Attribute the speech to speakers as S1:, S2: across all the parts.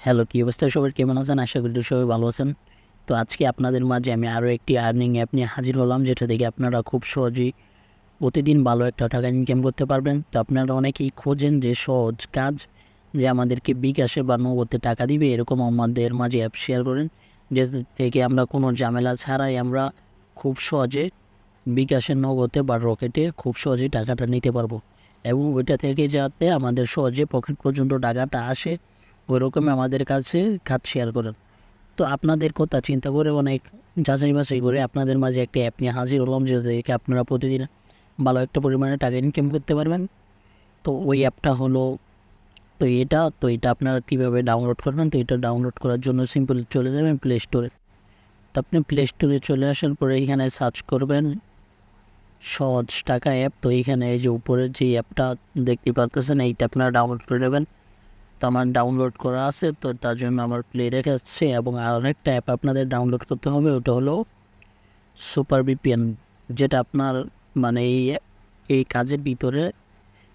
S1: Hello, কী অবস্থা সবার? কেমন আছেন? আশা করি সবাই ভালো আছেন। তো আজকে আপনাদের মাঝে আমি আরও একটি আর্নিং অ্যাপ নিয়ে হাজির হলাম, যেটা থেকে আপনারা খুব সহজেই প্রতিদিন ভালো একটা টাকা ইনকাম করতে পারবেন। তো আপনারা অনেকেই খোঁজেন যে সহজ কাজ, যে আমাদেরকে বিকাশে বা নগদে টাকা দিবে, এরকম আমাদের মাঝে অ্যাপ শেয়ার করেন, যে থেকে আমরা কোনো ঝামেলা ছাড়াই আমরা খুব সহজে বিকাশের নগদে বা রকেটে খুব সহজেই টাকাটা নিতে পারবো, এবং ওইটা থেকে যাতে আমাদের সহজে পকেট পর্যন্ত টাকাটা আসে, ওইরকম আমাদের কাছে কাজ শেয়ার করেন। তো আপনাদের কথা চিন্তা করে অনেক যাচাই বাছাই করে আপনাদের মাঝে একটা অ্যাপ নিয়ে হাজির হলাম, যেটা থেকে আপনারা প্রতিদিন ভালো একটা পরিমাণে টাকা ইনকাম করতে পারবেন। তো ওই অ্যাপটা হলো, তো এটা আপনারা কীভাবে ডাউনলোড করবেন? তো এটা ডাউনলোড করার জন্য সিম্পল চলে যাবেন প্লে স্টোরে। তো আপনি প্লে স্টোরে চলে আসার পরে এখানে সার্চ করবেন সহজ টাকা অ্যাপ। তো এইখানে এই যে উপরের যে অ্যাপটা দেখতে পারতেছেন, এইটা আপনারা ডাউনলোড করে নেবেন। তো আমার ডাউনলোড করা আছে, তো তার জন্য আমার প্লে দেখাচ্ছে। এবং আর অনেকটা অ্যাপ আপনাদের ডাউনলোড করতে হবে, ওটা হলো সুপার ভিপিএন, যেটা আপনার মানে এই কাজের ভিতরে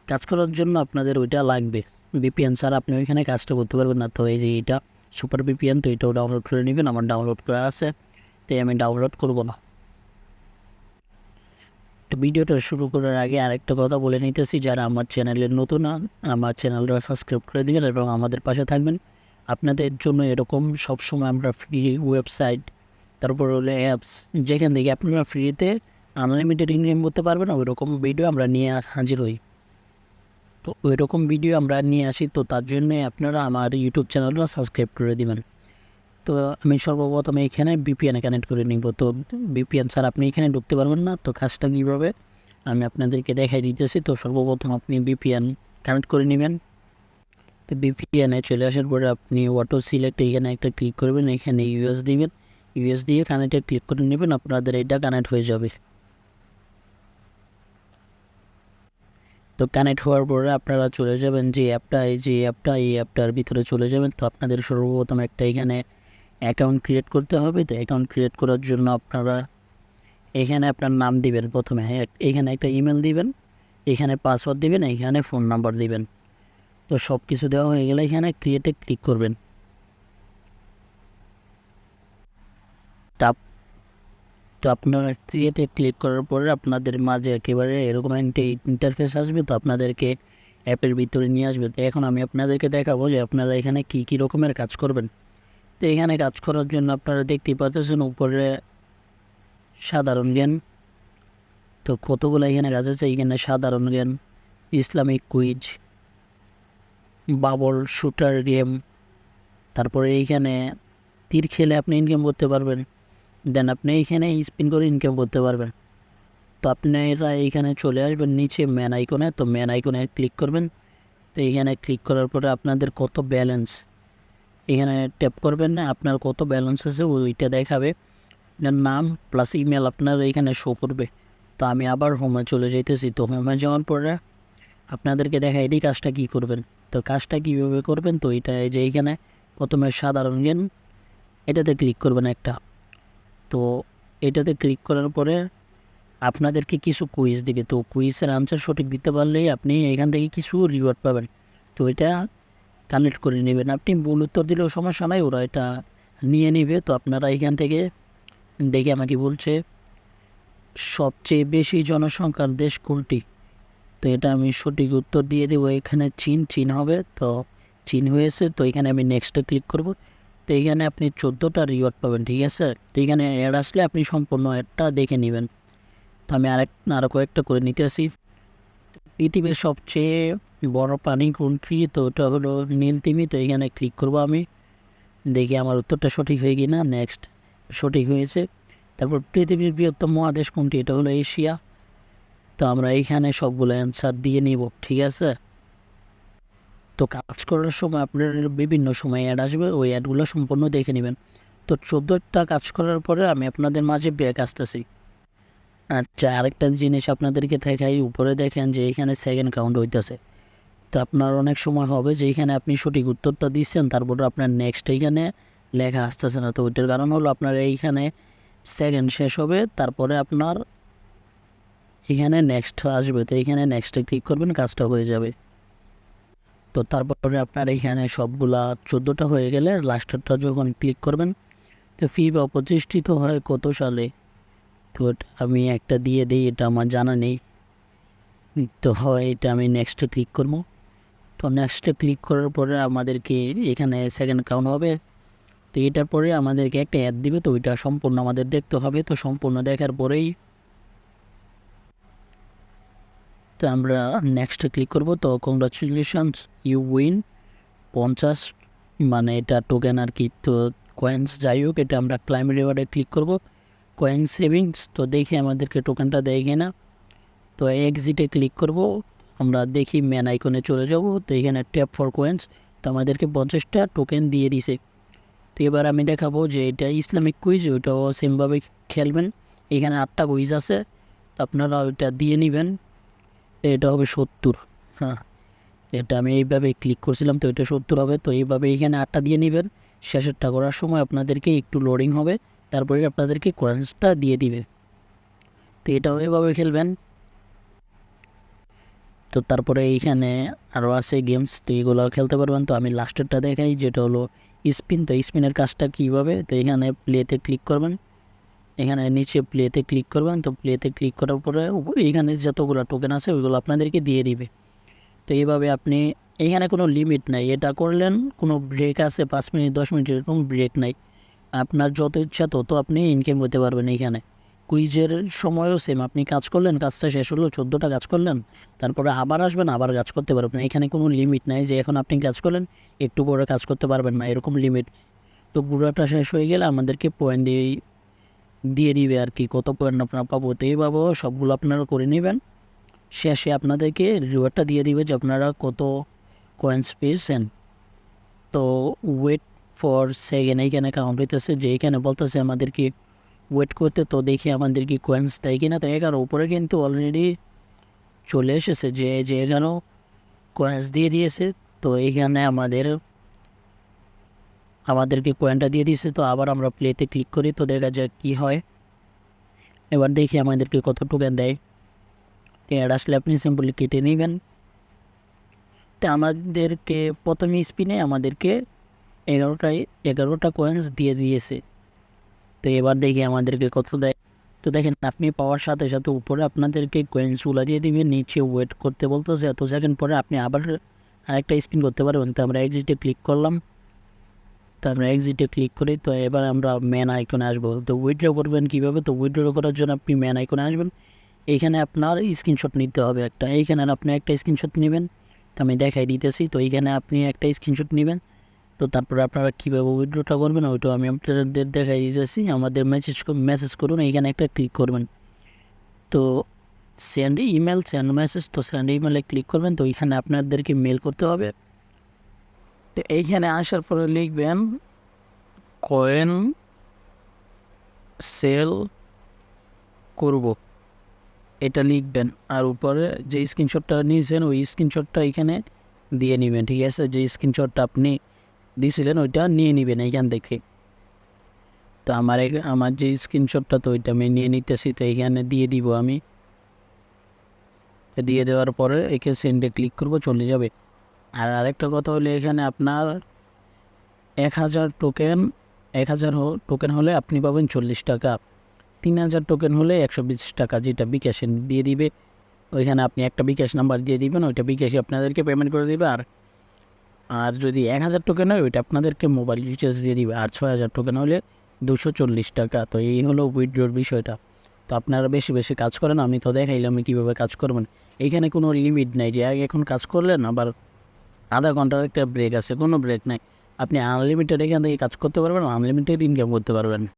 S1: কাজ করার জন্য আপনাদের ওইটা লাগবে। ভিপিএন ছাড়া আপনি ওইখানে কাজটা করতে পারবেন না। তো এই যে এটা সুপার ভিপিএন, তো এটাও ডাউনলোড করে নেবেন। আমার ডাউনলোড করা আছে, তাই আমি ডাউনলোড করব না। তো ভিডিওটা শুরু করার আগে আরেকটা কথা বলে নিতেছি, যারা আমার চ্যানেলের নতুন, আমার চ্যানেলটা সাবস্ক্রাইব করে দেবেন এবং আমাদের পাশে থাকবেন। আপনাদের জন্য এরকম সবসময় আমরা ফ্রি ওয়েবসাইট, তারপর হলো অ্যাপস, যেখান থেকে আপনারা ফ্রিতে আনলিমিটেড ইনকাম করতে পারবেন, ওই রকম ভিডিও আমরা নিয়ে হাজির হই। তো ওই রকম ভিডিও আমরা নিয়ে আসি, তো তার জন্যে আপনারা আমার ইউটিউব চ্যানেলটা সাবস্ক্রাইব করে দেবেন। তো আমি সর্বপ্রথম এখানে ভিপিএন কানেক্ট করে নিব। তো ভিপিএন ছাড়া আপনি এখানে ঢুকতে পারবেন না। তো কাজটা কীভাবে আমি আপনাদেরকে দেখাই দিতেছি। তো সর্বপ্রথম আপনি ভিপিএন কানেক্ট করে নেবেন। তো ভিপিএনে চলে আসার পরে আপনি অটো সিলেক্ট এখানে একটা ক্লিক করবেন, এখানে ইউএস দিবেন। ইউএস দিয়ে কানেক্টে ক্লিক করে নেবেন, আপনাদের এটা কানেক্ট হয়ে যাবে। তো কানেক্ট হওয়ার পরে আপনারা চলে যাবেন যে অ্যাপটা, এই অ্যাপটার ভিতরে চলে যাবেন। তো আপনাদের সর্বপ্রথম একটা এখানে অ্যাকাউন্ট ক্রিয়েট করতে হবে। তো অ্যাকাউন্ট ক্রিয়েট করার জন্য আপনারা এখানে আপনার নাম দিবেন প্রথমে, এখানে একটা ইমেল দিবেন, এখানে পাসওয়ার্ড দিবেন, এখানে ফোন নাম্বার দিবেন। তো সব কিছু দেওয়া হয়ে গেলে এখানে ক্রিয়েটে ক্লিক করবেন। তো আপনারা ক্রিয়েটে ক্লিক করার পরে আপনাদের মাঝে একেবারে এরকম একটা ইন্টারফেস আসবে। তো আপনাদেরকে অ্যাপের ভিতরে নিয়ে আসবে। তো এখন আমি আপনাদেরকে দেখাবো যে আপনারা এখানে কী রকমের কাজ করবেন। তো এখানে কাজ করার জন্য আপনারা দেখতেই পাচ্ছেন উপরে সাধারণ জ্ঞান। তো কতগুলো এখানে কাজ আছে, এখানে সাধারণ জ্ঞান, Islamic quiz, bubble shooter game, তারপরে এইখানে তীর খেলে আপনি ইনকাম করতে পারবেন। দেন আপনি এইখানে স্পিন করে ইনকাম করতে পারবেন। তো আপনারা এইখানে চলে আসবেন নিচে ম্যান আইকনে। তো ম্যান আইকনে ক্লিক করবেন। তো এইখানে ক্লিক করার পরে আপনাদের কত ব্যালেন্স, এখানে ট্যাপ করবেন, না আপনার কত ব্যালেন্স আছে ওইটা দেখাবে। আপনার নাম প্লাস ইমেল আপনার এইখানে শো করবে। তো আমি আবার হোমে চলে যাইতেছি। তো হোমে যাওয়ার পরে আপনাদেরকে দেখাই দিই কাজটা কী করবেন। তো কাজটা কীভাবে করবেন, তো এটা এই যে এইখানে প্রথমে সাধারণ জ্ঞান, এটাতে ক্লিক করবেন একটা। তো এটাতে ক্লিক করার পরে আপনাদেরকে কিছু কুইজ দিবে। তো কুইজের আনসার সঠিক দিতে পারলেই আপনি এখান থেকে কিছু রিওয়ার্ড পাবেন। তো এটা কানেক্ট করে নেবেন। আপনি ভুল উত্তর দিলেও সমস্যা নাই, ওরা এটা নিয়ে নেবে। তো আপনারা এখান থেকে দেখে আমাকে বলছে সবচেয়ে বেশি জনসংখ্যার দেশ কোনটি। তো এটা আমি সঠিক উত্তর দিয়ে দেবো। এখানে চীন হবে। তো চীন হয়েছে। তো এখানে আমি নেক্সটে ক্লিক করব। তো এখানে আপনি 14টা রিওয়ার্ড পাবেন, ঠিক আছে। তো এখানে অ্যাড আসলে আপনি সম্পূর্ণ অ্যাডটা দেখে নেবেন। তো আমি আরও কয়েকটা করে নিতে আসি। পৃথিবীর সবচেয়ে বড় প্রাণী কোনটি, তো ওটা হলো নীলতিমি। তো এখানে ক্লিক করব আমি, দেখি আমার উত্তরটা সঠিক হয়ে কি না। নেক্সট, সঠিক হয়েছে। তারপর পৃথিবীর বৃহত্তম মহাদেশ কোনটি, এটা হলো এশিয়া। তো আমরা এইখানে সবগুলো অ্যান্সার দিয়ে নিব, ঠিক আছে। তো কাজ করার সময় আপনার বিভিন্ন সময় অ্যাড আসবে, ওই অ্যাডগুলো সম্পূর্ণ দেখে নেবেন। তো 14টা কাজ করার পরে আমি আপনাদের মাঝে ব্যাক আসতেছি। আচ্ছা, আরেকটা জিনিস আপনাদেরকে দেখাই, উপরে দেখেন যে এখানে সেকেন্ড কাউন্ট হইতেছে। তো আপনার অনেক সময় হবে যে এখানে আপনি সঠিক উত্তরটা দিচ্ছেন, তারপরে আপনার নেক্সট এইখানে লেখা আসতেছে না। তো ওইটার কারণ হলো আপনার এইখানে সেকেন্ড শেষ হবে, তারপরে আপনার এখানে নেক্সট আসবে। তো এইখানে নেক্সটে ক্লিক করবেন, কাজটা হয়ে যাবে। তো তো তারপরে আপনার এইখানে সবগুলা 14টা হয়ে গেলে লাস্টেরটা যখন ক্লিক করবেন তো ফি বা প্রতিষ্ঠিত হয় কত সালে, তো আমি একটা দিয়ে দিই, এটা আমার জানা নেই। তো হয় এটা আমি নেক্সটে ক্লিক করব। তো নেক্সটে ক্লিক করার পরে আমাদেরকে এখানে সেকেন্ড কাউন্ট হবে। তো এটার পরে আমাদেরকে একটা অ্যাড দিবে, তো ওইটা সম্পূর্ণ আমাদের দেখতে হবে। তো সম্পূর্ণ দেখার পরেই তো আমরা নেক্সটে ক্লিক করব। তো কংগ্রাচুলেশনস ইউ উইন 50, মানে এটা টোকেন আর কি। তো কয়েন্স যাই হোক, এটা আমরা ক্লাইম রিওয়ার্ডে ক্লিক করব, কয়েন সেভিংস। তো দেখি আমাদেরকে টোকেনটা দেয় কিনা। তো এক্সিটে ক্লিক করব, আমরা দেখি ম্যান আইকনে চলে যাব। তো এখানে ট্যাপ ফর কয়েন্স, তো আমাদেরকে 50টা টোকেন দিয়ে দিছে। তো এবার আমি দেখাবো যে এটা ইসলামিক কুইজ, ওইটাও সেমভাবে খেলবেন। এখানে 8টা কুইজ আছে, তো আপনারা ওইটা দিয়ে নেবেন। এটা হবে 70। হ্যাঁ, এটা আমি এইভাবে ক্লিক করছিলাম, তো এটা 70 হবে। তো এইভাবে এখানে 8টা দিয়ে নেবেন। শেষেরটা করার সময় আপনাদেরকে একটু লোডিং হবে, তারপরে আপনাদেরকে কয়েন্সটা দিয়ে দিবে। তো এটাও এভাবে খেলবেন। তো তারপরে এইখানে আরও আছে গেমস, তো এগুলো খেলতে পারবেন। তো আমি লাস্টেরটা দেখাই, যেটা হলো স্পিন। তো স্পিনের কাজটা কীভাবে, তো এখানে প্লেতে ক্লিক করবেন, এখানে নিচে প্লেতে ক্লিক করবেন। তো প্লেতে ক্লিক করার পরে এইখানে যতগুলো টোকেন আছে ওইগুলো আপনাদেরকে দিয়ে দিবে। তো এইভাবে আপনি, এইখানে কোনো লিমিট নাই, এটা করলেন কোনো ব্রেক আছে 5 মিনিট 10 মিনিট, এরকম ব্রেক নাই। আপনার যত ইচ্ছা তত আপনি ইনকাম করতে পারবেন। এইখানে কুইজের সময়ও সেম, আপনি কাজ করলেন, কাজটা শেষ হলো, 14টা কাজ করলেন, তারপরে আবার আসবেন, আবার কাজ করতে পারবেন। এখানে কোনো লিমিট নাই যে এখন আপনি কাজ করলেন একটু পরে কাজ করতে পারবেন না, এরকম লিমিট। তো পুরোটা শেষ হয়ে গেলে আমাদেরকে পয়েন্ট দিয়ে দিবে আর কি, কত পয়েন্ট আপনারা পাবো। তো এইভাবে সবগুলো আপনারা করে নেবেন। শেষে আপনাদেরকে রিওয়ার্ডটা দিয়ে দিবে যে আপনারা কত কয়েন্স পেয়েছেন। তো ওয়েট ফর সেকেন্ড এইখানে কাউন্ট হইতেছে, যে এইখানে বলতেছে আমাদেরকে ওয়েট করতে। তো দেখি আমাদেরকে কয়েন্স দেয় কিনা। তো 11 উপরে কিন্তু অলরেডি চলে এসেছে, যে 11 কয়েন্স দিয়ে দিয়েছে। তো এইখানে আমাদেরকে কয়েনটা দিয়ে দিয়েছে। তো আবার আমরা প্লেতে ক্লিক করি, তো দেখা যায় কি হয়। এবার দেখি আমাদেরকে কত টোকেন দেয়। তো অ্যাড আসলে আপনি সিম্পলি কেটে নেবেন। তো আমাদেরকে প্রথম স্পিনে আমাদেরকে 11টা কয়েন্স দিয়ে দিয়েছে। তো এবার দেখি আমাদেরকে কত দেয়। তো দেখেন, আপনি পাওয়ার সাথে সাথে উপরে আপনাদেরকে কয়েন্সগুলো দিয়ে দিবে, নিচে ওয়েট করতে বলতেছে এত সেকেন্ড পরে আপনি আবার আরেকটা স্পিন করতে পারবেন। তো আমরা এক্সিটে ক্লিক করলাম। তো আমরা এক্সিটে ক্লিক করি। তো এবার আমরা ম্যান আইকনে আসবো। তো উইথড্র করবেন কীভাবে, তো উইথড্র করার জন্য আপনি ম্যান আইকনে আসবেন। এইখানে আপনার স্ক্রিনশট নিতে হবে একটা, এইখানে আপনি একটা স্ক্রিনশট নেবেন। তো আমি দেখাই দিতেছি। তো এইখানে আপনি একটা স্ক্রিনশট নেবেন। তো তারপরে আপনারা কীভাবে উইথড্রটা করবেন ওইটাও আমি আপনাদের দেখাই দিতেছি। আমাদের মেসেজ করুন, এইখানে একটা ক্লিক করবেন। তো সেন্ড মেসেজ, তো সেন্ড ইমেলে ক্লিক করবেন। তো এইখানে আপনাদেরকে মেল করতে হবে। তো এইখানে আসার পরে লিখবেন কয়েন সেল করব, এটা লিখবেন। আর উপরে যে স্ক্রিনশটটা নিয়েছেন ওই স্ক্রিনশটটা এখানে দিয়ে নেবেন, ঠিক আছে। যে স্ক্রিনশটটা আপনি দিয়েছিলেন ওইটা নিয়ে নেবেন এইখান থেকে। তো আমার যে স্ক্রিনশটটা, তো ওইটা আমি নিয়ে নিতেছি। তো এইখানে দিয়ে দিব আমি। দিয়ে দেওয়ার পরে একে সেন্ডে ক্লিক করব, চলে যাবে। আর আরেকটা কথা হলো, এখানে আপনার 1000 টোকেন হলে আপনি পাবেন 40 টাকা, 3000 টোকেন হলে 120 টাকা, যেটা বিকাশে দিয়ে দিবে। ওইখানে আপনি একটা বিকাশ নাম্বার দিয়ে দিবেন, ওইটা বিকাশে আপনাদেরকে পেমেন্ট করে দেবে। আর যদি 1000 টোকেন হয় ওইটা আপনাদেরকে মোবাইল রিচার্জ দিয়ে দিবে। আর 6000 টোকেন হলে 240 টাকা। তো এই হলো উইথড্রর বিষয়টা। তো আপনারা বেশি বেশি কাজ করেন, আমি তো দেখাইলাম কীভাবে কাজ করবেন। এইখানে কোনো লিমিট নাই যে এখন কাজ করলেন আবার আধা ঘন্টার একটা ব্রেক আছে, কোনো ব্রেক নাই। আপনি আনলিমিটেড এখান থেকে কাজ করতে পারবেন, আনলিমিটেড ইনকাম করতে পারবেন।